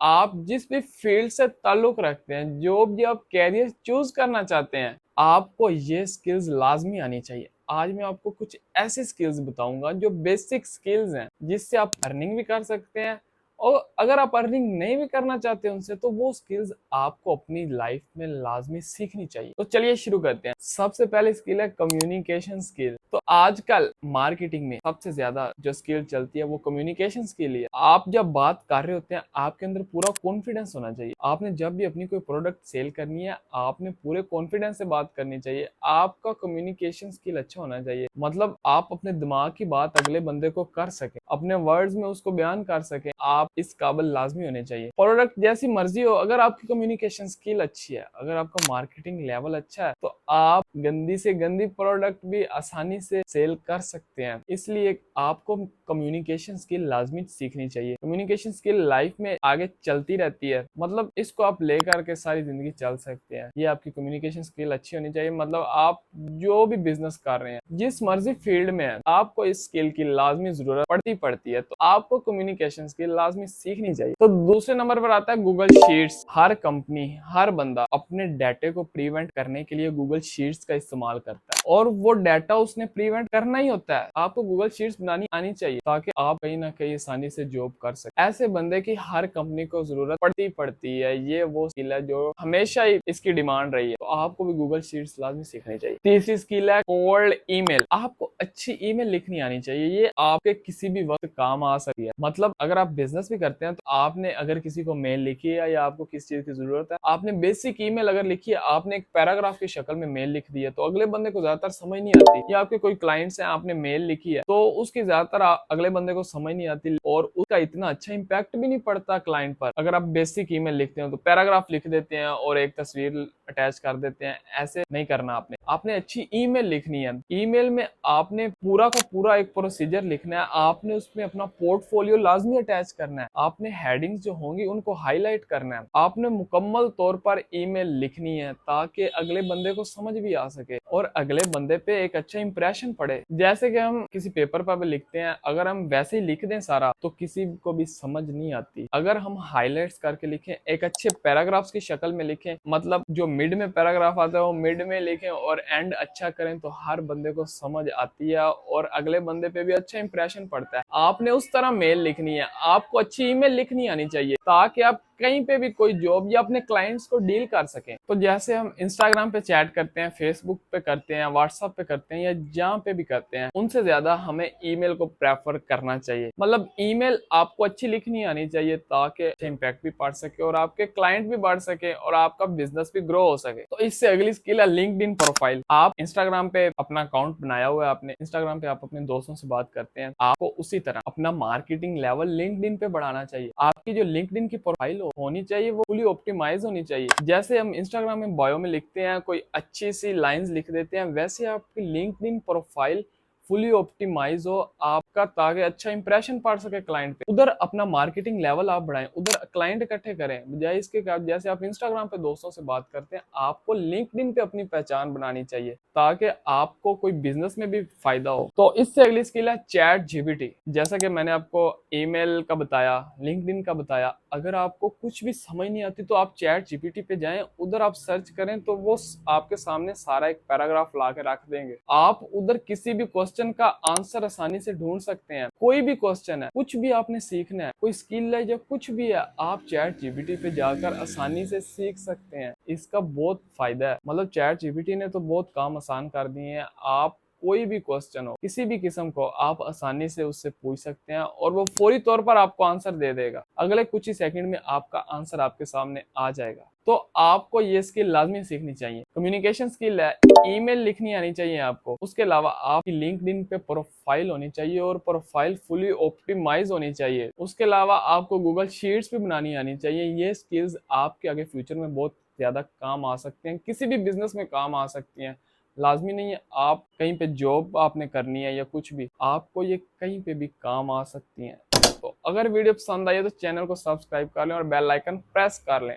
आप जिस भी फील्ड से ताल्लुक रखते हैं, जो भी आप कैरियर चूज करना चाहते हैं, आपको ये स्किल्स लाजमी आनी चाहिए। आज मैं आपको कुछ ऐसी स्किल्स बताऊंगा जो बेसिक स्किल्स हैं, जिससे आप अर्निंग भी कर सकते हैं, और अगर आप अर्निंग नहीं भी करना चाहते उनसे, तो वो स्किल्स आपको अपनी लाइफ में लाजमी सीखनी चाहिए। तो चलिए शुरू करते हैं। सबसे पहले स्किल है कम्युनिकेशन स्किल। तो आजकल मार्केटिंग में सबसे ज्यादा जो स्किल चलती है वो कम्युनिकेशन स्किल ही है। आप जब बात कर रहे होते हैं, आपके अंदर पूरा कॉन्फिडेंस होना चाहिए। आपने जब भी अपनी कोई प्रोडक्ट सेल करनी है, आपने पूरे कॉन्फिडेंस से बात करनी चाहिए। आपका कम्युनिकेशन स्किल अच्छा होना चाहिए, मतलब आप अपने दिमाग की बात अगले बंदे को कर सके, अपने वर्ड्स में उसको बयान कर सके। आप इस काबिल लाजमी होने चाहिए। प्रोडक्ट जैसी मर्जी हो, अगर आपकी कम्युनिकेशन स्किल अच्छी है, अगर आपका मार्केटिंग लेवल अच्छा है, तो आप गंदी से गंदी प्रोडक्ट भी आसानी से सेल कर सकते हैं। इसलिए आपको कम्युनिकेशन स्किल लाजमी सीखनी चाहिए। कम्युनिकेशन स्किल लाइफ में आगे चलती रहती है, मतलब इसको आप लेकर के सारी जिंदगी चल सकते हैं। ये आपकी कम्युनिकेशन स्किल अच्छी होनी चाहिए। मतलब आप जो भी बिजनेस कर रहे हैं, जिस मर्जी फील्ड में है, आपको इस स्किल की लाजमी जरूरत पड़ती है, तो आपको कम्युनिकेशन स्किल लाजमी सीखनी चाहिए। तो दूसरे नंबर पर आता है गूगल शीट्स। हर कंपनी, हर बंदा अपने डाटे को प्रिवेंट करने के लिए गूगल शीट्स का इस्तेमाल करता है, और वो डाटा उसने प्रिवेंट करना ही होता है। आपको गूगल शीट्स बनानी आनी चाहिए, ताकि आप कहीं ना कहीं आसानी से जॉब कर सके। ऐसे बंदे की हर कंपनी को जरूरत पड़ती है। ये वो स्किल है जो हमेशा ही इसकी डिमांड रही है, तो आपको भी गूगल शीट्स लाजमी सीखनी चाहिए। तीसरी स्किल है कोल्ड ईमेल। आपको अच्छी ईमेल लिखनी आनी चाहिए। ये आपके किसी भी वक्त काम आ सकती है। मतलब अगर आप बिजनेस भी करते हैं, तो आपने अगर किसी को मेल लिखी है, या आपको किस चीज की जरूरत है, आपने बेसिक ईमेल अगर लिखी है, आपने एक पैराग्राफ की शक्ल में मेल लिख दी है, तो अगले बंदे को ज्यादातर समझ नहीं आती। या आपके कोई क्लाइंट्स हैं, आपने मेल लिखी है, तो उसकी ज्यादातर अगले बंदे को समझ नहीं आती, और उसका इतना अच्छा इंपैक्ट भी नहीं पड़ता क्लाइंट पर। अगर आप बेसिक ईमेल लिखते हो, तो पैराग्राफ लिख देते हैं और एक तस्वीर अटैच कर देते हैं। ऐसे नहीं करना। आपने अच्छी ईमेल लिखनी है। ईमेल में आपने पूरा का पूरा एक प्रोसीजर लिखना है। आपने उसमें अपना पोर्टफोलियो लाजमी अटैच करना है। आपने हेडिंग्स जो होंगी उनको हाईलाइट करना है। आपने मुकम्मल तौर पर ईमेल लिखनी है, ताकि अगले बंदे को समझ भी आ सके और अगले बंदे पे एक अच्छा इंप्रेशन पड़े। जैसे कि हम किसी पेपर पर भी लिखते हैं, अगर हम वैसे ही लिख दें सारा, तो किसी को भी समझ नहीं आती। अगर हम हाईलाइट्स करके लिखें, एक अच्छे पैराग्राफ्स की शक्ल में लिखें, मतलब जो मिड में पैराग्राफ आता है वो मिड में लिखें, और एंड अच्छा करें, तो हर बंदे को समझ आती है और अगले बंदे पे भी अच्छा इंप्रेशन पड़ता है। आपने उस तरह मेल लिखनी है। आपको अच्छी ईमेल लिखनी आनी चाहिए, ताकि आप कहीं पे भी कोई जॉब या अपने क्लाइंट्स को डील कर सकें। तो जैसे हम इंस्टाग्राम पे चैट करते हैं, फेसबुक पे करते हैं, व्हाट्सएप पे करते हैं, या जहाँ पे भी करते हैं, उनसे ज्यादा हमें ईमेल को प्रेफर करना चाहिए। मतलब ईमेल आपको अच्छी लिखनी आनी चाहिए, ताकि अच्छा इम्पैक्ट भी पड़ सके, और आपके क्लाइंट भी बढ़ सके, और आपका बिजनेस भी ग्रो हो सके। तो इससे अगली स्किल है लिंक्डइन प्रोफाइल। आप इंस्टाग्राम पे अपना अकाउंट बनाया हुआ है, आपने इंस्टाग्राम पे आप अपने दोस्तों से बात करते हैं, आपको उसी तरह अपना मार्केटिंग लेवल लिंक्डइन पे बढ़ाना चाहिए। आपकी जो लिंक्डइन की प्रोफाइल होनी चाहिए, वो फुली ऑप्टिमाइज होनी चाहिए। जैसे हम इंस्टाग्राम में बायो में लिखते हैं, कोई अच्छी सी लाइंस लिख देते हैं, वैसे आपकी लिंक्डइन प्रोफाइल फुली ऑप्टिमाइज हो आपका, ताकि अच्छा इंप्रेशन पड़ सके क्लाइंट पे। उधर अपना मार्केटिंग लेवल आप बढ़ाएं, उधर क्लाइंट इकट्ठे करें, बजाय इसके कि जैसे आप इंस्टाग्राम पे दोस्तों से बात करते हैं, आपको लिंक्डइन पे अपनी पहचान बनानी चाहिए, ताकि आपको कोई बिजनेस में भी फायदा हो। तो इससे अगली स्किल है चैट जीपीटी। जैसा कि मैंने आपको ईमेल का बताया, लिंक्डइन का बताया, अगर आपको कुछ भी समझ नहीं आती, तो आप चैट जीपीटी पे जाएं, उधर आप सर्च करें, तो वो आपके सामने सारा एक पैराग्राफ ला के रख देंगे। आप उधर किसी भी क्वेश्चन का आंसर आसानी से ढूंढ सकते हैं। कोई भी क्वेश्चन है, कुछ भी आपने सीखना है, कोई स्किल है या कुछ भी है, आप चैट जीपीटी पे जाकर आसानी से सीख सकते हैं। इसका बहुत फायदा है। मतलब चैट जीपीटी ने तो बहुत काम आसान कर दिए हैं। आप कोई भी क्वेश्चन हो, किसी भी किस्म को, आप आसानी से उससे पूछ सकते हैं, और वो फौरी तौर पर आपको आंसर दे देगा। अगले कुछ ही सेकंड में आपका आंसर आपके सामने आ जाएगा। तो आपको ये स्किल लाजमी सीखनी चाहिए। कम्युनिकेशन स्किल है, ईमेल लिखनी आनी चाहिए आपको। उसके अलावा आपकी लिंक्डइन पे प्रोफाइल होनी चाहिए, और प्रोफाइल फुली ऑप्टिमाइज होनी चाहिए। उसके अलावा आपको गूगल शीट्स भी बनानी आनी चाहिए। ये स्किल्स आपके आगे फ्यूचर में बहुत ज्यादा काम आ सकते हैं, किसी भी बिजनेस में काम आ सकती हैं। लाजमी नहीं है आप कहीं पे जॉब आपने करनी है या कुछ भी, आपको ये कहीं पे भी काम आ सकती हैं। तो अगर वीडियो पसंद आई है, तो चैनल को सब्सक्राइब कर लें और बेल आइकन प्रेस कर लें।